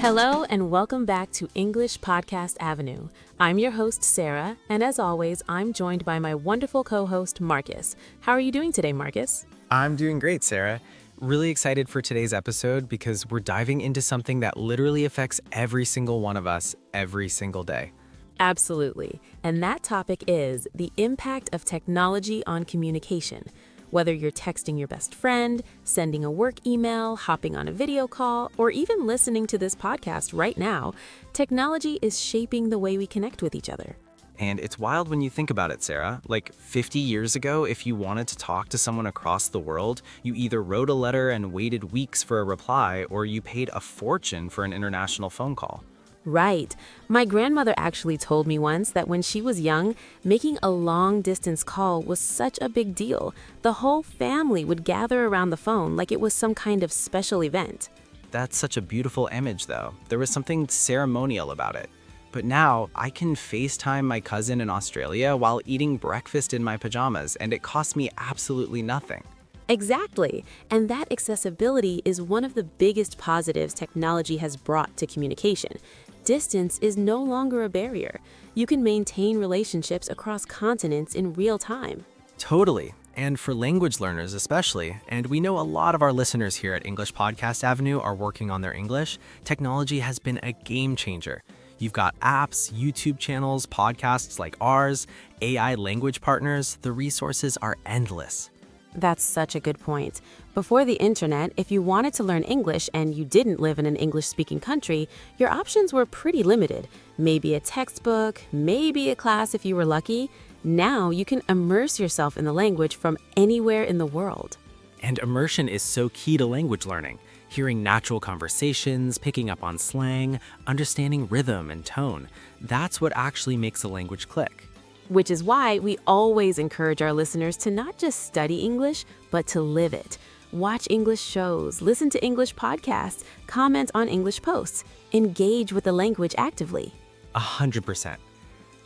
Hello and welcome back to English Podcast Avenue. I'm your host, Sarah, and as always, I'm joined by my wonderful co-host, Marcus. How are you doing today, Marcus? I'm doing great, Sarah. Really excited for today's episode because we're diving into something that literally affects every single one of us every single day. Absolutely. And that topic is the impact of technology on communication. Whether you're texting your best friend, sending a work email, hopping on a video call, or even listening to this podcast right now, technology is shaping the way we connect with each other. And it's wild when you think about it, Sarah. Like 50 years ago, if you wanted to talk to someone across the world, you either wrote a letter and waited weeks for a reply, or you paid a fortune for an international phone call. Right. My grandmother actually told me once that when she was young, making a long-distance call was such a big deal. The whole family would gather around the phone like it was some kind of special event. That's such a beautiful image, though. There was something ceremonial about it. But now, I can FaceTime my cousin in Australia while eating breakfast in my pajamas, and it costs me absolutely nothing. Exactly. And that accessibility is one of the biggest positives technology has brought to communication. Distance is no longer a barrier. You can maintain relationships across continents in real time. Totally. And for language learners especially, and we know a lot of our listeners here at English Podcast Avenue are working on their English, technology has been a game changer. You've got apps, YouTube channels, podcasts like ours, AI language partners. The resources are endless. That's such a good point. Before the internet, if you wanted to learn English and you didn't live in an English-speaking country, your options were pretty limited. Maybe a textbook, maybe a class if you were lucky. Now you can immerse yourself in the language from anywhere in the world. And immersion is so key to language learning. Hearing natural conversations, picking up on slang, understanding rhythm and tone. That's what actually makes a language click. Which is why we always encourage our listeners to not just study English, but to live it. Watch English shows, listen to English podcasts, comment on English posts, engage with the language actively. 100%.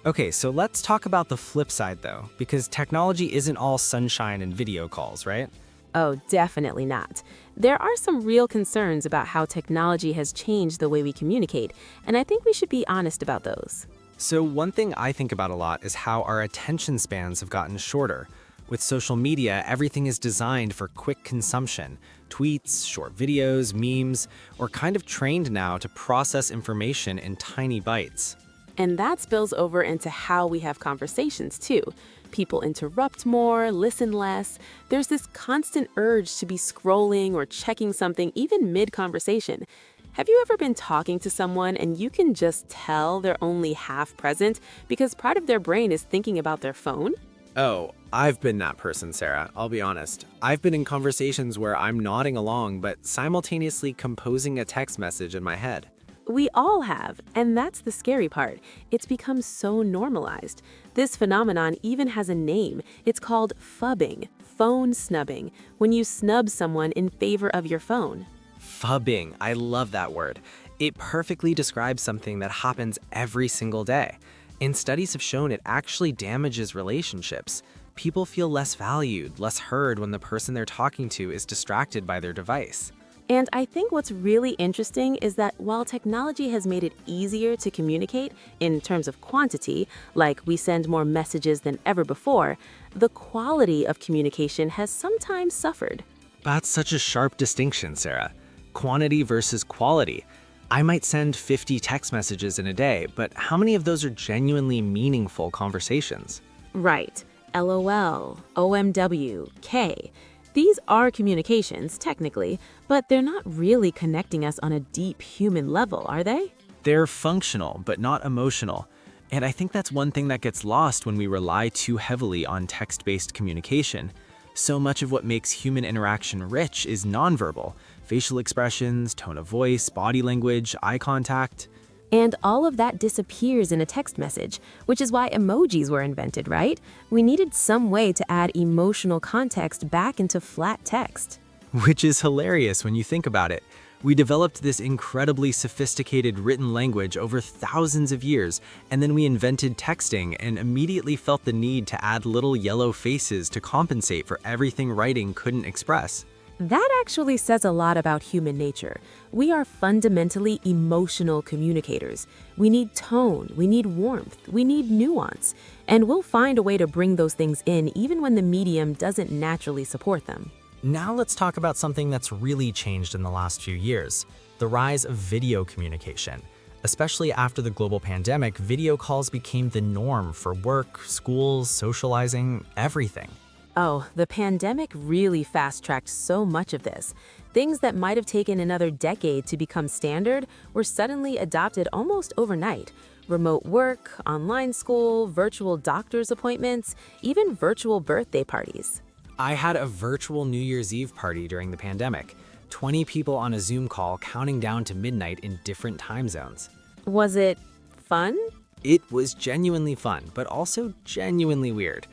Okay, so let's talk about the flip side though, because technology isn't all sunshine and video calls, right? Oh, definitely not. There are some real concerns about how technology has changed the way we communicate, and I think we should be honest about those. So one thing I think about a lot is how our attention spans have gotten shorter. With social media, everything is designed for quick consumption. Tweets, short videos, memes, we're kind of trained now to process information in tiny bites. And that spills over into how we have conversations too. People interrupt more, listen less. There's this constant urge to be scrolling or checking something even mid-conversation. Have you ever been talking to someone and you can just tell they're only half present because part of their brain is thinking about their phone? Oh, I've been that person, Sarah. I'll be honest. I've been in conversations where I'm nodding along but simultaneously composing a text message in my head. We all have, and that's the scary part. It's become so normalized. This phenomenon even has a name. It's called phubbing, phone snubbing, when you snub someone in favor of your phone. Phubbing, I love that word. It perfectly describes something that happens every single day. And studies have shown it actually damages relationships. People feel less valued, less heard when the person they're talking to is distracted by their device. And I think what's really interesting is that while technology has made it easier to communicate in terms of quantity, like we send more messages than ever before, the quality of communication has sometimes suffered. That's such a sharp distinction, Sarah. Quantity versus quality. I might send 50 text messages in a day, but how many of those are genuinely meaningful conversations? Right. LOL, OMW, K. These are communications, technically, but they're not really connecting us on a deep human level, are they? They're functional, but not emotional. And I think that's one thing that gets lost when we rely too heavily on text-based communication. So much of what makes human interaction rich is nonverbal. Facial expressions, tone of voice, body language, eye contact. And all of that disappears in a text message, which is why emojis were invented, right? We needed some way to add emotional context back into flat text. Which is hilarious when you think about it. We developed this incredibly sophisticated written language over thousands of years, and then we invented texting and immediately felt the need to add little yellow faces to compensate for everything writing couldn't express. That actually says a lot about human nature. We are fundamentally emotional communicators. We need tone, we need warmth, we need nuance, and we'll find a way to bring those things in even when the medium doesn't naturally support them. Now let's talk about something that's really changed in the last few years, the rise of video communication. Especially after the global pandemic, video calls became the norm for work, schools, socializing, everything. Oh, the pandemic really fast-tracked so much of this. Things that might have taken another decade to become standard were suddenly adopted almost overnight. Remote work, online school, virtual doctor's appointments, even virtual birthday parties. I had a virtual New Year's Eve party during the pandemic. 20 people on a Zoom call counting down to midnight in different time zones. Was it fun? It was genuinely fun, but also genuinely weird.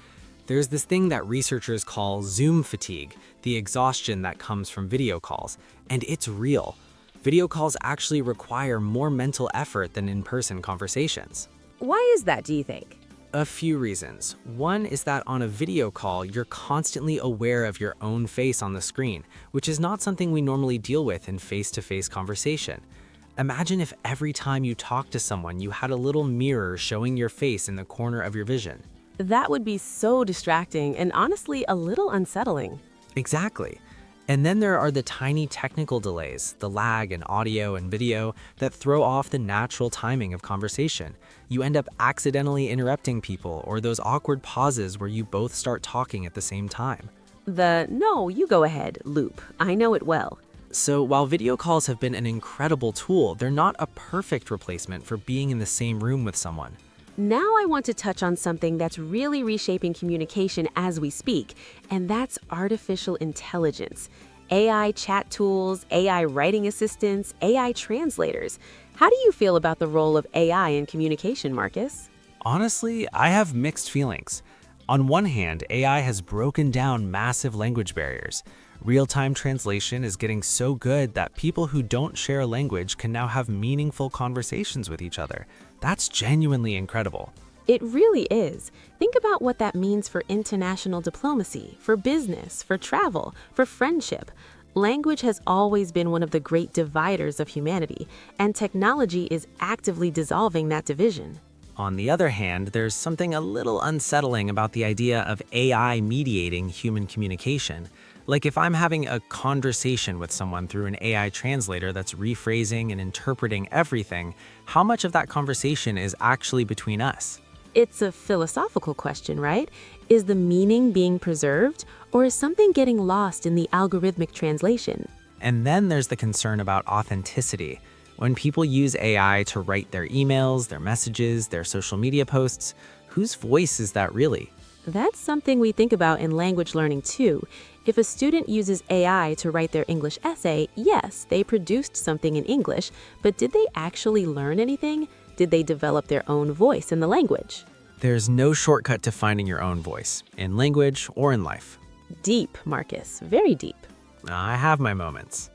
There's this thing that researchers call Zoom fatigue, the exhaustion that comes from video calls, and it's real. Video calls actually require more mental effort than in-person conversations. Why is that, do you think? A few reasons. One is that on a video call, you're constantly aware of your own face on the screen, which is not something we normally deal with in face-to-face conversation. Imagine if every time you talk to someone, you had a little mirror showing your face in the corner of your vision. That would be so distracting and honestly a little unsettling. Exactly. And then there are the tiny technical delays, the lag in audio and video that throw off the natural timing of conversation. You end up accidentally interrupting people or those awkward pauses where you both start talking at the same time. The "no, you go ahead" loop. I know it well. So while video calls have been an incredible tool, they're not a perfect replacement for being in the same room with someone. Now I want to touch on something that's really reshaping communication as we speak, and that's artificial intelligence. AI chat tools, AI writing assistants, AI translators. How do you feel about the role of AI in communication, Marcus? Honestly, I have mixed feelings. On one hand, AI has broken down massive language barriers. Real-time translation is getting so good that people who don't share a language can now have meaningful conversations with each other. That's genuinely incredible. It really is. Think about what that means for international diplomacy, for business, for travel, for friendship. Language has always been one of the great dividers of humanity, and technology is actively dissolving that division. On the other hand, there's something a little unsettling about the idea of AI mediating human communication. Like if I'm having a conversation with someone through an AI translator that's rephrasing and interpreting everything, how much of that conversation is actually between us? It's a philosophical question, right? Is the meaning being preserved, or is something getting lost in the algorithmic translation? And then there's the concern about authenticity. When people use AI to write their emails, their messages, their social media posts, whose voice is that really? That's something we think about in language learning too. If a student uses AI to write their English essay, yes, they produced something in English, but did they actually learn anything? Did they develop their own voice in the language? There's no shortcut to finding your own voice, in language or in life. Deep, Marcus, very deep. I have my moments.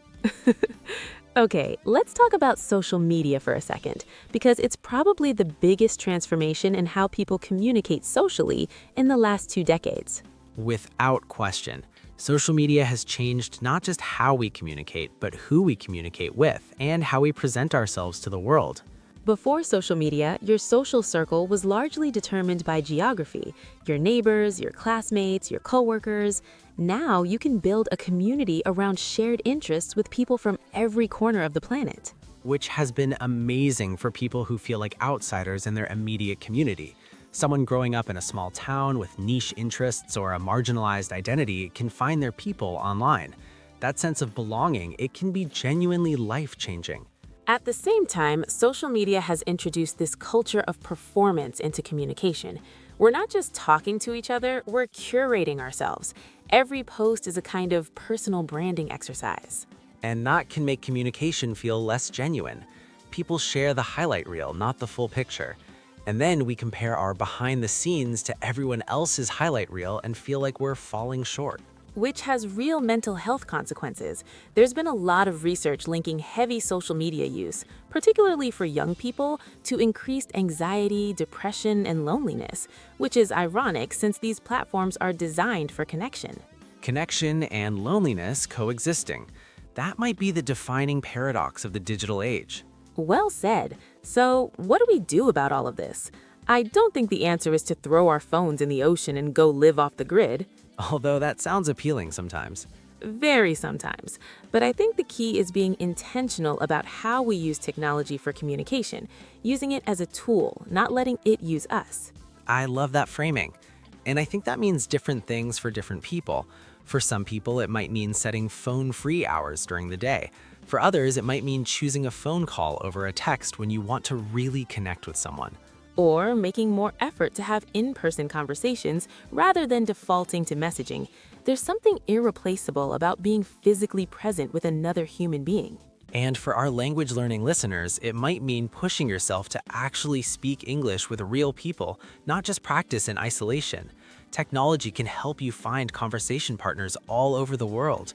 Okay, let's talk about social media for a second, because it's probably the biggest transformation in how people communicate socially in the last 2 decades. Without question, social media has changed not just how we communicate, but who we communicate with and how we present ourselves to the world. Before social media, your social circle was largely determined by geography, your neighbors, your classmates, your coworkers. Now you can build a community around shared interests with people from every corner of the planet. Which has been amazing for people who feel like outsiders in their immediate community. Someone growing up in a small town with niche interests or a marginalized identity can find their people online. That sense of belonging, it can be genuinely life-changing. At the same time, social media has introduced this culture of performance into communication. We're not just talking to each other, we're curating ourselves. Every post is a kind of personal branding exercise. And that can make communication feel less genuine. People share the highlight reel, not the full picture. And then we compare our behind the scenes to everyone else's highlight reel and feel like we're falling short. Which has real mental health consequences. There's been a lot of research linking heavy social media use, particularly for young people, to increased anxiety, depression, and loneliness, which is ironic since these platforms are designed for connection. connection and loneliness coexisting. That might be the defining paradox of the digital age. Well said. So, what do we do about all of this? I don't think the answer is to throw our phones in the ocean and go live off the grid. Although that sounds appealing sometimes. Very sometimes. But I think the key is being intentional about how we use technology for communication, using it as a tool, not letting it use us. I love that framing. And I think that means different things for different people. For some people, it might mean setting phone-free hours during the day. For others, it might mean choosing a phone call over a text when you want to really connect with someone. Or making more effort to have in-person conversations rather than defaulting to messaging. There's something irreplaceable about being physically present with another human being. And for our language learning listeners, it might mean pushing yourself to actually speak English with real people, not just practice in isolation. Technology can help you find conversation partners all over the world.